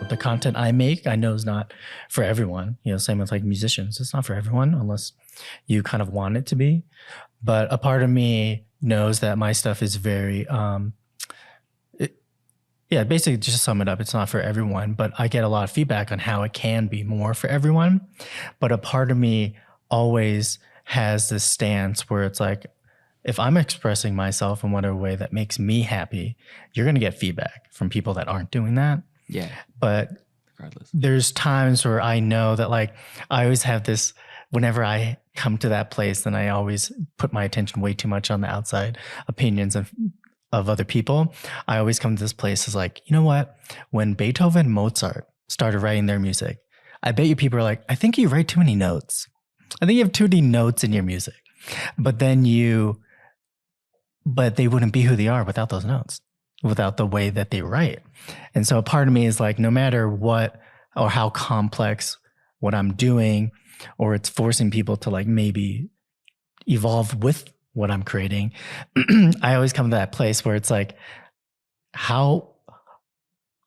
The content I make, I know is not for everyone. You know, same with like musicians. It's not for everyone unless you kind of want it to be. But a part of me knows that my stuff is very, basically just to sum it up, it's not for everyone, but I get a lot of feedback on how it can be more for everyone. But a part of me always has this stance where it's like, if I'm expressing myself in whatever way that makes me happy, you're going to get feedback from people that aren't doing that. Yeah. But regardless, there's times where I know that like, I always have this, whenever I come to that place, then I always put my attention way too much on the outside opinions of other people. I always come to this place as like, you know what? When Beethoven and Mozart started writing their music, I bet you people are like, I think you write too many notes. I think you have too many notes in your music. But they wouldn't be who they are without those notes, without the way that they write. And so a part of me is like, no matter what or how complex what I'm doing, or it's forcing people to like maybe evolve with what I'm creating, I always come to that place where it's like, how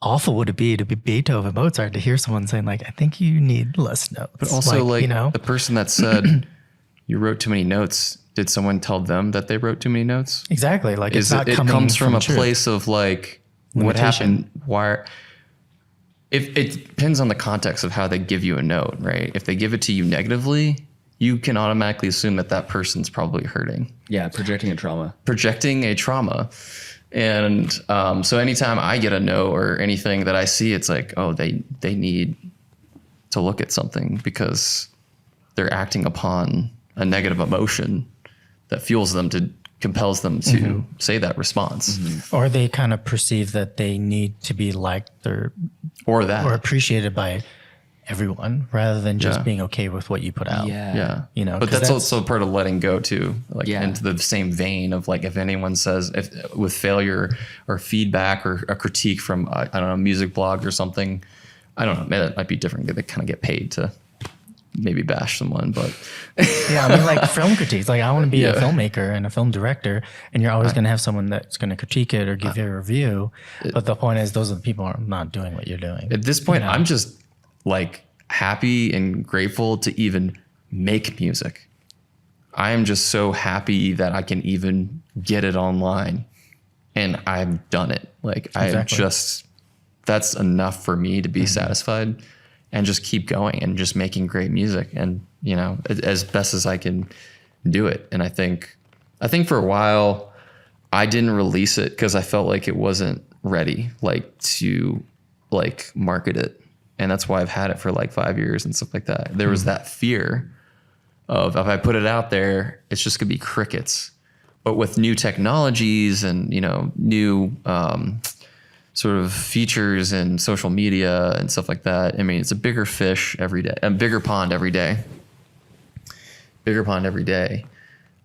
awful would it be to be Beethoven, Mozart, to hear someone saying like, I think you need less notes. But also like you know, the person that said you wrote too many notes, did someone tell them that they wrote too many notes? Exactly. Like it comes from a place of like, what happened? Why? If it depends on the context of how they give you a note, right? If they give it to you negatively, you can automatically assume that that person's probably hurting. Yeah, projecting a trauma. And so anytime I get a note or anything that I see, it's like, oh, they need to look at something because they're acting upon a negative emotion that fuels them compels them to say that response. Or they kind of perceive that they need to be liked or appreciated by everyone rather than just being okay with what you put out. Yeah. You know, but that's also part of letting go too, like into the same vein of like, if anyone says with failure or feedback or a critique from, I don't know, music blog or something, I don't know, that might be different. They kind of get paid to maybe bash someone, but yeah, I mean like film critiques, like I want to be a filmmaker and a film director, and you're always going to have someone that's going to critique it or give you a review. But the point is, those are the people who are not doing what you're doing. At this point, I'm just like happy and grateful to even make music. I am just so happy that I can even get it online and I've done it. Like that's enough for me to be satisfied and just keep going and just making great music and, you know, as best as I can do it. And I think for a while I didn't release it because I felt like it wasn't ready, like to like market it. And that's why I've had it for like 5 years and stuff like that. There was that fear of, if I put it out there, it's just gonna be crickets. But with new technologies and, you know, new, sort of features and social media and stuff like that. I mean, it's a bigger fish every day, a bigger pond every day.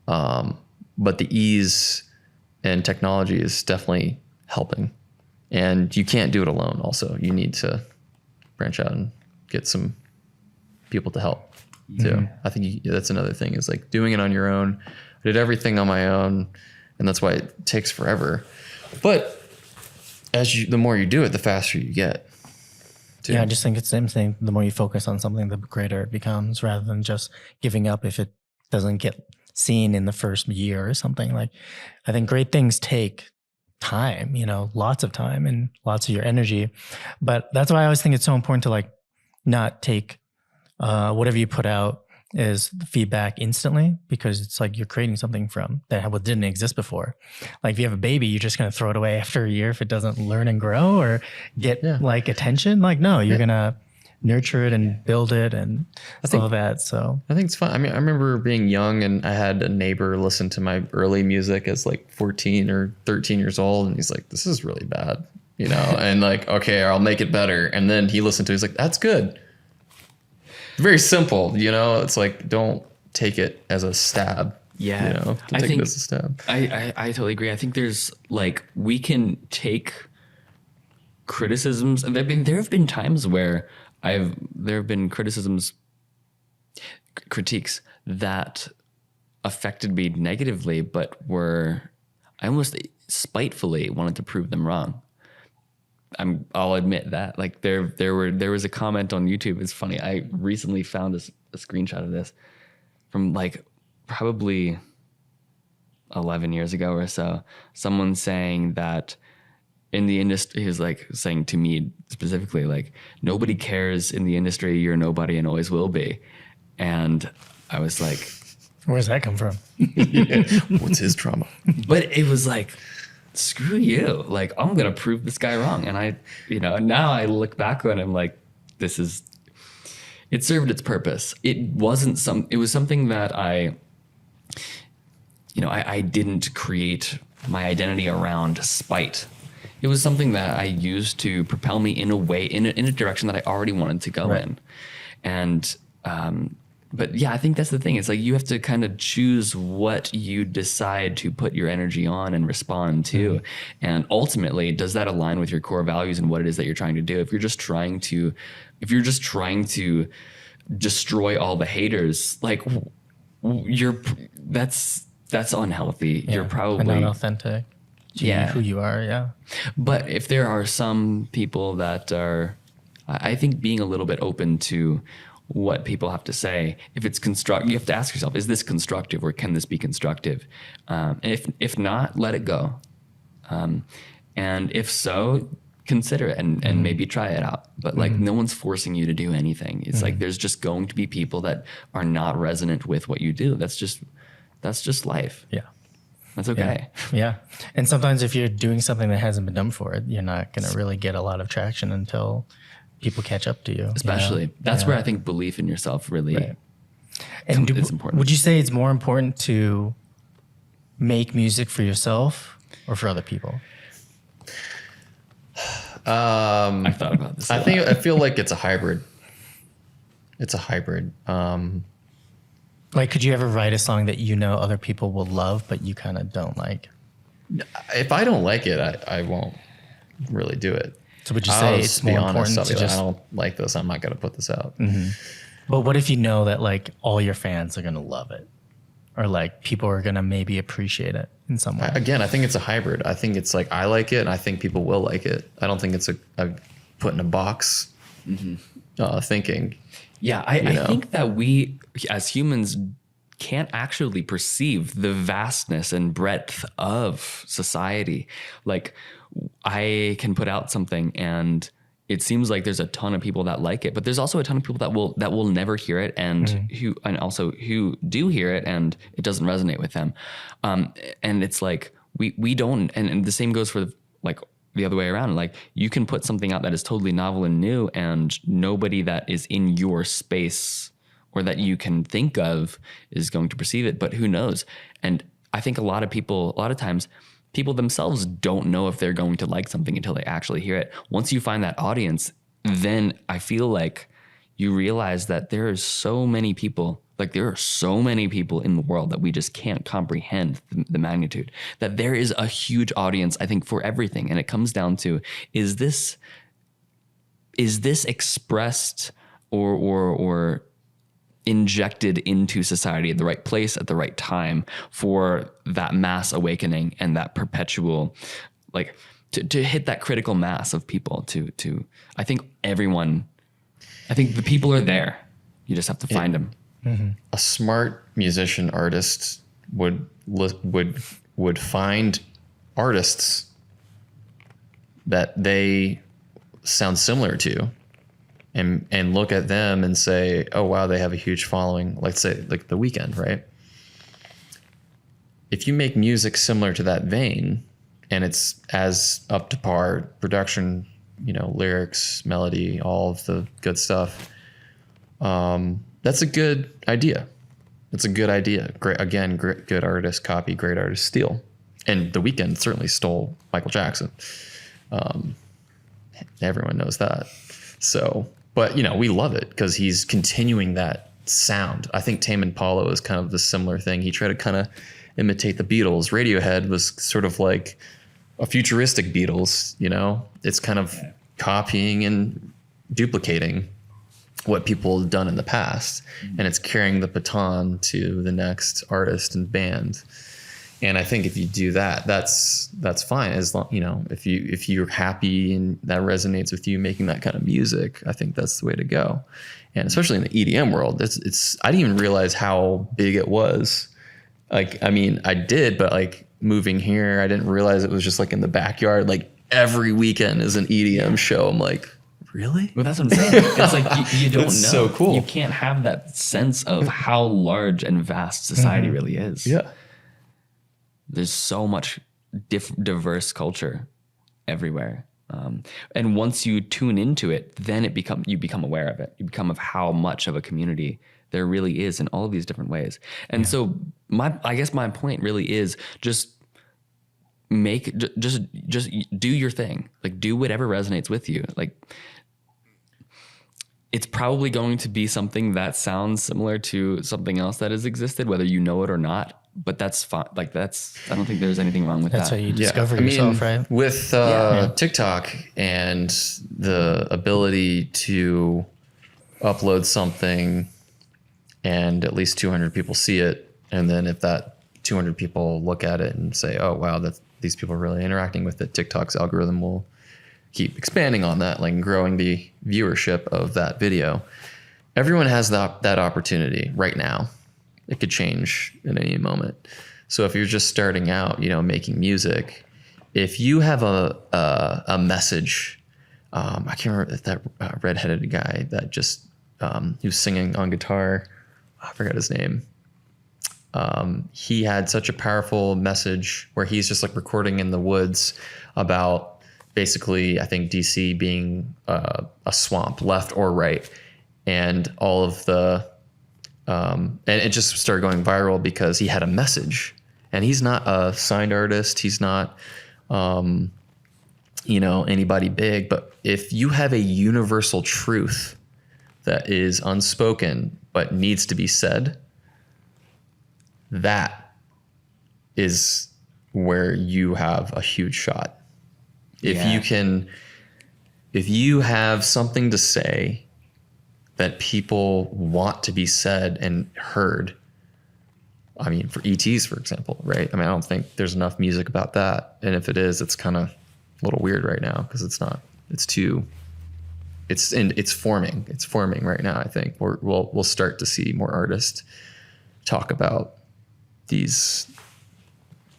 But the ease and technology is definitely helping. And you can't do it alone also. You need to branch out and get some people to help too. I think that's another thing, is like doing it on your own. I did everything on my own, and that's why it takes forever. But the more you do it, the faster you get. Too. Yeah, I just think it's the same thing. The more you focus on something, the greater it becomes, rather than just giving up if it doesn't get seen in the first year or something. Like, I think great things take time, you know, lots of time and lots of your energy. But that's why I always think it's so important to like not take whatever you put out is feedback instantly, because it's like you're creating something from that what didn't exist before. Like if you have a baby, you're just going to throw it away after a year if it doesn't learn and grow or get like attention. Like, no, you're going to nurture it and build it and all of that. So I think it's fun. I mean, I remember being young and I had a neighbor listen to my early music as like 14 or 13 years old. And he's like, this is really bad, you know? And like, okay, I'll make it better. And then he listened to it. He's like, that's good. Very simple, you know. It's like, don't take it as a stab. Yeah, you know, don't take it as a stab. I totally agree. I think there's like, we can take criticisms. I mean, there have been times where there have been critiques that affected me negatively, but I almost spitefully wanted to prove them wrong. I'll admit that. Like there was a comment on YouTube. It's funny. I recently found a screenshot of this from like probably 11 years ago or so. Someone saying that in the industry, he was like saying to me specifically, like, nobody cares in the industry. You're nobody and always will be. And I was like, where's that come from? What's his trauma? But it was like, screw you. Like, I'm going to prove this guy wrong. And I, now I look back on him like, it served its purpose. It was something that I didn't create my identity around spite. It was something that I used to propel me in a way, in a direction that I already wanted to go in. And, but yeah, I think that's the thing. It's like you have to kind of choose what you decide to put your energy on and respond to. And ultimately, does that align with your core values and what it is that you're trying to do? If you're just trying to destroy all the haters, like that's unhealthy. You're probably not authentic to who you are. Yeah. But if there are some people that are, I think being a little bit open to what people have to say, if it's constructive, you have to ask yourself, is this constructive or can this be constructive? And if not, let it go. And if so, consider it and maybe try it out. But like no one's forcing you to do anything. It's like there's just going to be people that are not resonant with what you do. That's just life. Yeah. That's okay. Yeah. And sometimes if you're doing something that hasn't been done for it, you're not going to really get a lot of traction until people catch up to you. Especially. That's where I think belief in yourself really and is important. Would you say it's more important to make music for yourself or for other people? I've thought about this. I feel like it's a hybrid. It's a hybrid. Like, could you ever write a song that other people will love, but you kind of don't like? If I don't like it, I won't really do it. So would you say it's more important to just... I don't like this, I'm not going to put this out. But what if you know that like all your fans are going to love it? Or like people are going to maybe appreciate it in some way? Again, I think it's a hybrid. I think it's like I like it and I think people will like it. I don't think it's a put in a box thinking. Yeah, I think that we as humans can't actually perceive the vastness and breadth of society. Like I can put out something and it seems like there's a ton of people that like it, but there's also a ton of people that will never hear it and who do hear it and it doesn't resonate with them. And it's like we don't, and the same goes for like the other way around. Like you can put something out that is totally novel and new and nobody that is in your space or that you can think of is going to perceive it, but who knows? And I think a lot of times people themselves don't know if they're going to like something until they actually hear it. Once you find that audience, then I feel like you realize that there are so many people in the world that we just can't comprehend the magnitude, that there is a huge audience, I think, for everything. And it comes down to, is this expressed or injected into society at the right place at the right time for that mass awakening and that perpetual, like to hit that critical mass of people to I think the people are there. You just have to find them. A smart musician artist would find artists that they sound similar to and look at them and say, oh, wow, they have a huge following. Let's say like The Weeknd, right? If you make music similar to that vein and it's as up to par, production, lyrics, melody, all of the good stuff, that's a good idea. It's a good idea. Great, again, good artist copy, great artist steal. And The Weeknd certainly stole Michael Jackson. Everyone knows that. So, but we love it because he's continuing that sound. I think Tame Impala is kind of the similar thing. He tried to kind of imitate the Beatles. Radiohead was sort of like a futuristic Beatles, It's kind of copying and duplicating what people have done in the past, and it's carrying the baton to the next artist and band. And I think if you do that, that's fine. As long, if you're happy and that resonates with you making that kind of music, I think that's the way to go. And especially in the EDM world, it's I didn't even realize how big it was. Like, I mean, I did, but like moving here, I didn't realize it was just like in the backyard. Like every weekend is an EDM show. I'm like, really? Well, that's what I'm saying. It's like you don't know. It's so cool. You can't have that sense of how large and vast society really is. Yeah. There's so much diverse culture everywhere. And once you tune into it, then you become aware of it. You become of how much of a community there really is in all of these different ways. And so I guess my point really is just do your thing. Like, do whatever resonates with you. Like, it's probably going to be something that sounds similar to something else that has existed, whether you know it or not. But that's fine. Like, I don't think there's anything wrong with That's that. how you discover yourself, right? With TikTok and the ability to upload something and at least 200 people see it, and then if that 200 people look at it and say, "Oh wow, these people are really interacting with it," TikTok's algorithm will keep expanding on that, like growing the viewership of that video. Everyone has that opportunity right now. It could change at any moment. So if you're just starting out, making music, if you have a message, I can't remember that redheaded guy that just he was singing on guitar. I forgot his name. He had such a powerful message where he's just like recording in the woods about basically, I think DC being a swamp, left or right, and all of the and it just started going viral because he had a message. And he's not a signed artist. He's not, anybody big. But if you have a universal truth that is unspoken but needs to be said, that is where you have a huge shot. If you have something to say that people want to be said and heard. I mean, for ETs, for example, right? I mean, I don't think there's enough music about that. And if it is, it's kind of a little weird right now because it's forming. It's forming right now, I think. We'll start to see more artists talk about these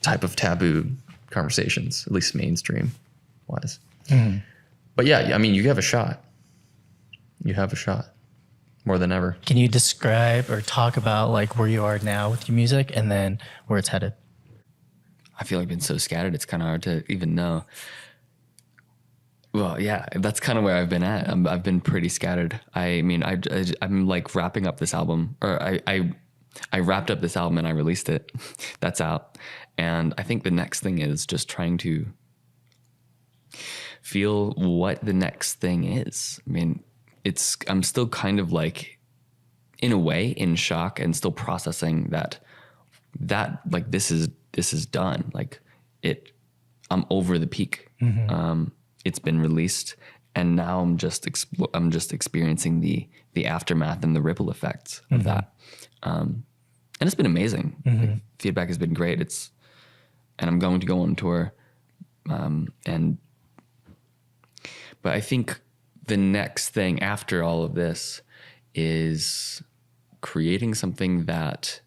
type of taboo conversations, at least mainstream wise. Mm-hmm. But yeah, I mean, you have a shot. You have a shot. More than ever. Can you describe or talk about like where you are now with your music and then where it's headed? I feel like I've been so scattered, it's kind of hard to even know. Well, yeah, that's kind of where I've been at. I've been pretty scattered. I mean, I'm like wrapping up this album, or I wrapped up this album and I released it. That's out. And I think the next thing is just trying to feel what the next thing is. I mean, I'm still kind of like, in a way, in shock and still processing that like this is done. Like I'm over the peak. Mm-hmm. It's been released, and now I'm just experiencing the aftermath and the ripple effects of mm-hmm. that. And it's been amazing. Mm-hmm. Like, feedback has been great. And I'm going to go on tour. But I think the next thing after all of this is creating something that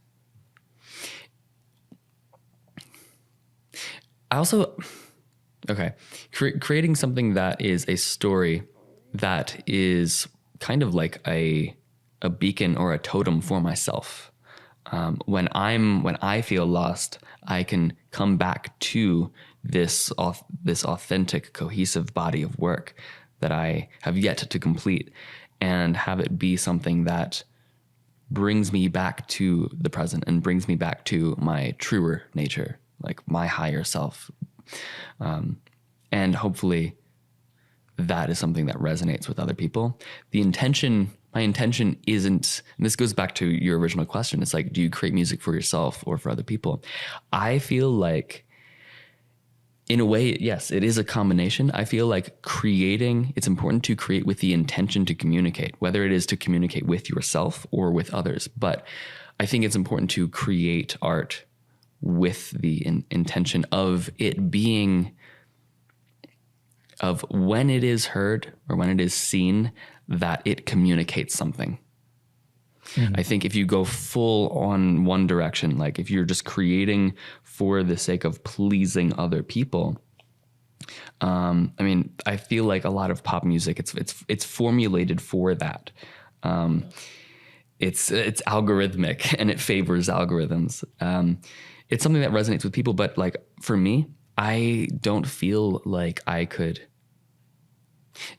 creating something that is a story that is kind of like a beacon or a totem for myself. When I feel lost, I can come back to this authentic, cohesive body of work that I have yet to complete, and have it be something that brings me back to the present and brings me back to my truer nature, like my higher self. And hopefully that is something that resonates with other people. My intention isn't, and this goes back to your original question, it's like, do you create music for yourself or for other people? I feel like, in a way, yes, it is a combination. I feel like it's important to create with the intention to communicate, whether it is to communicate with yourself or with others. But I think it's important to create art with the intention of it being, of when it is heard or when it is seen, that it communicates something. I think if you go full on one direction, like if you're just creating for the sake of pleasing other people, I mean, I feel like a lot of pop music, it's formulated for that. It's algorithmic and it favors algorithms. It's something that resonates with people, but like for me, I don't feel like I could.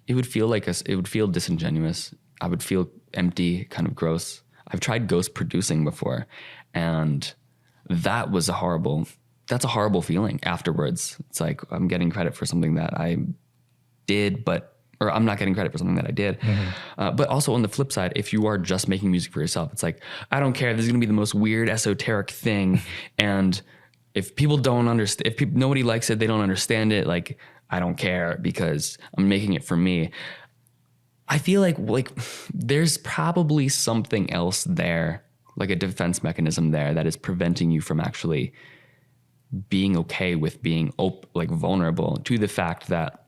It would feel like it would feel disingenuous. I would feel empty, kind of gross. I've tried ghost producing before, and that's a horrible feeling afterwards. It's like I'm getting credit for something that I did, or I'm not getting credit for something that I did. But also on the flip side, if you are just making music for yourself, it's like, I don't care. This is going to be the most weird esoteric thing. And if people don't understand, if nobody likes it, they don't understand it. Like, I don't care because I'm making it for me. I feel like there's probably something else there, like a defense mechanism there that is preventing you from actually being okay with being vulnerable to the fact that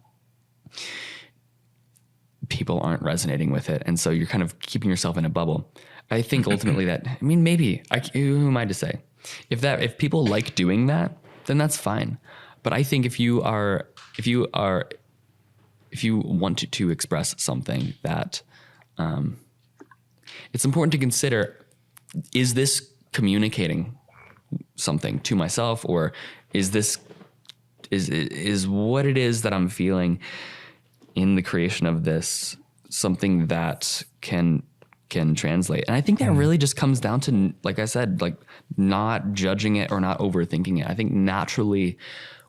people aren't resonating with it. And so you're kind of keeping yourself in a bubble. I think ultimately maybe who am I to say? If people like doing that, then that's fine. But I think if you want to express something that, it's important to consider, is this communicating something to myself, or is what it is that I'm feeling in the creation of this something that can translate? And I think that really just comes down to, like I said, like not judging it or not overthinking it. I think naturally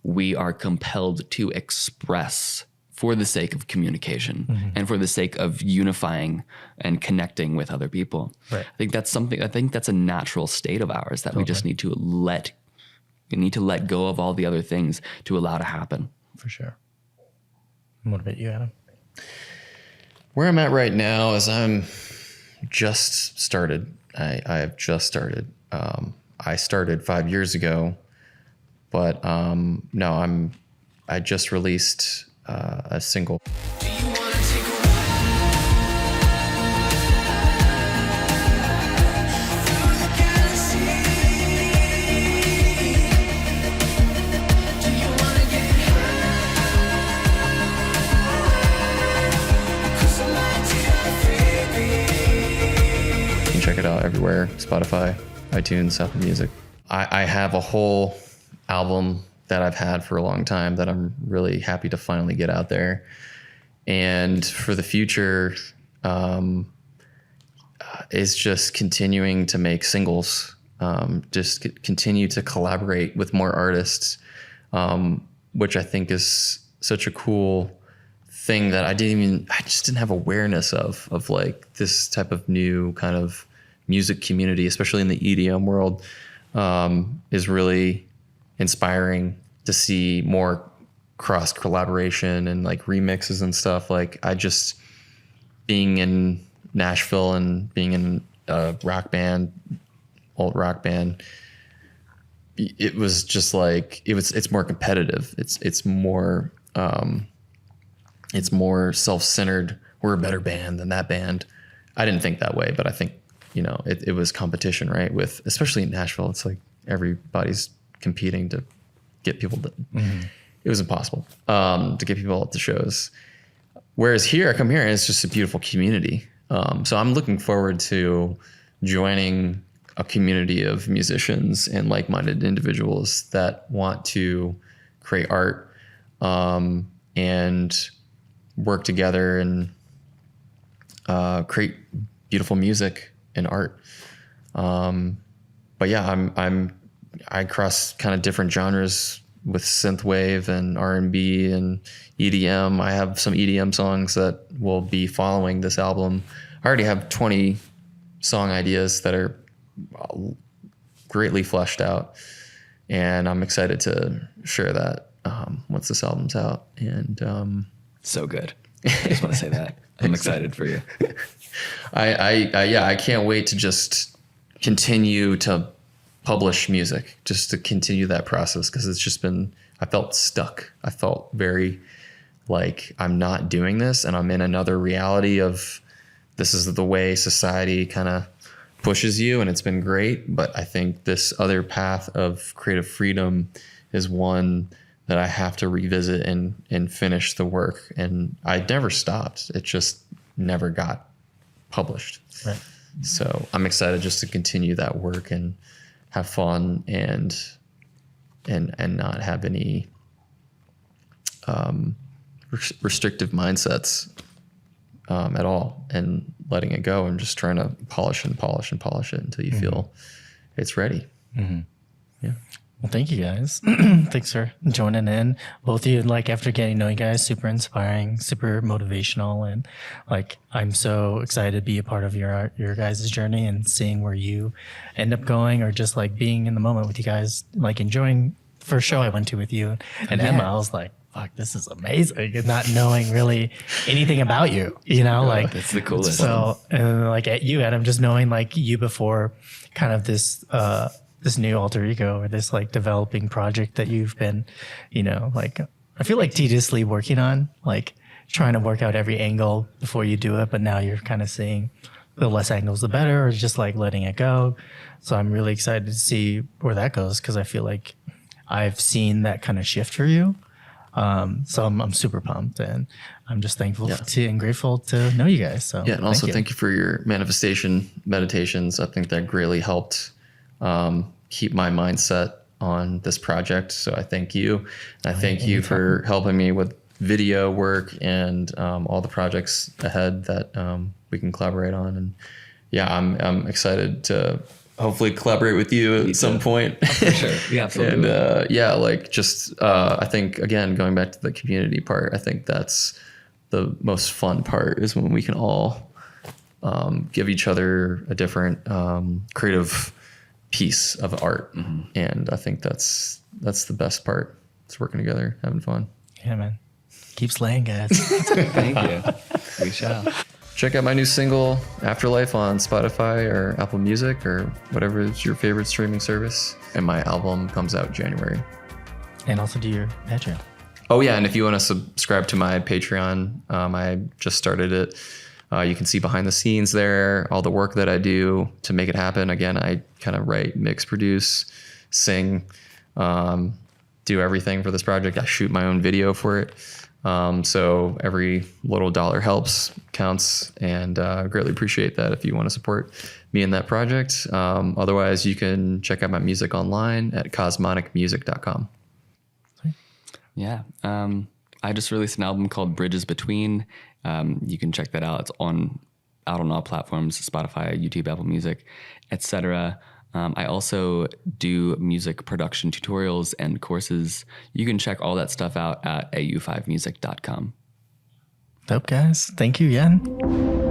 we are compelled to express for the sake of communication and for the sake of unifying and connecting with other people. Right. I think that's a natural state of ours that we just need to let go of all the other things to allow to happen. For sure. What about you, Adam? Where I'm at right now is I'm just started. I have just started. I started 5 years ago, but no, I just released a single. Do you wanna take a through the galaxy? Do you wanna get high? 'Cause I like to have freebie. You can check it out everywhere: Spotify, iTunes, Apple Music. I have a whole album that I've had for a long time that I'm really happy to finally get out there. And for the future, is just continuing to make singles, just continue to collaborate with more artists, which I think is such a cool thing that I just didn't have awareness of like this type of new kind of music community, especially in the EDM world, is really inspiring to see more cross collaboration and like remixes and stuff. Like being in Nashville and being in a rock band, alt rock band, it was just like, it's more competitive. It's more self-centered. We're a better band than that band. I didn't think that way, but I think, it was competition, right? Especially in Nashville, it's like everybody's competing to get people to, it was impossible to get people at the shows. Whereas here, I come here and it's just a beautiful community. So I'm looking forward to joining a community of musicians and like-minded individuals that want to create art, and work together and create beautiful music and art. But yeah, I cross kind of different genres with synthwave and R&B and EDM. I have some EDM songs that will be following this album. I already have 20 song ideas that are greatly fleshed out, and I'm excited to share that once this album's out. And so good. I just want to say that. I'm excited for you. I can't wait to just continue to publish music, just to continue that process. Cause it's just been, I felt stuck. I felt very like I'm not doing this, and I'm in another reality of this is the way society kind of pushes you, and it's been great. But I think this other path of creative freedom is one that I have to revisit and finish the work. And I never stopped. It just never got published. Right. So I'm excited just to continue that work and have fun and not have any restrictive mindsets at all, and letting it go and just trying to polish it until you feel it's ready. Yeah. Well, thank you guys. Thanks for joining in. Both of you, like, after getting to know you guys, super inspiring, super motivational. And like, I'm so excited to be a part of your guys' journey and seeing where you end up going, or just like being in the moment with you guys, like enjoying the first show I went to with you and Emma. I was like, fuck, this is amazing. And not knowing really anything about you, you know, like That's the coolest. So, and like at you, Adam, just knowing like you before kind of this new alter ego, or this like developing project that you've been, you know, like I feel like tediously working on, like trying to work out every angle before you do it. But now you're kind of seeing the less angles, the better, or just like letting it go. So I'm really excited to see where that goes, because I feel like I've seen that kind of shift for you. So I'm super pumped, and I'm just thankful to and grateful to know you guys. So yeah, and also thank you for your manifestation meditations. I think that greatly helped keep my mindset on this project. So I thank you. And I thank you for helping me with video work and all the projects ahead that we can collaborate on. And yeah, I'm excited to hopefully collaborate with you at some point. Oh, for sure. Yeah, absolutely. And yeah, like just I think, again, going back to the community part, I think that's the most fun part, is when we can all give each other a different creative piece of art. And I think that's the best part. It's working together, having fun. Yeah, man. Keep slaying, guys. Thank you. We shall. Check out my new single, Afterlife, on Spotify or Apple Music or whatever is your favorite streaming service. And my album comes out January. And also do your Patreon. Oh yeah, and if you want to subscribe to my Patreon, I just started it. You can see behind the scenes there, all the work that I do to make it happen. Again, I kind of write, mix, produce, sing, do everything for this project. I shoot my own video for it. So every little dollar helps, counts, and greatly appreciate that if you want to support me in that project. Otherwise, you can check out my music online at kosmonicmusic.com. Yeah. I just released an album called Bridges Between. You can check that out. It's out on all platforms, Spotify, YouTube, Apple Music, etc. I also do music production tutorials and courses. You can check all that stuff out at au5music.com. Dope, guys. Thank you again.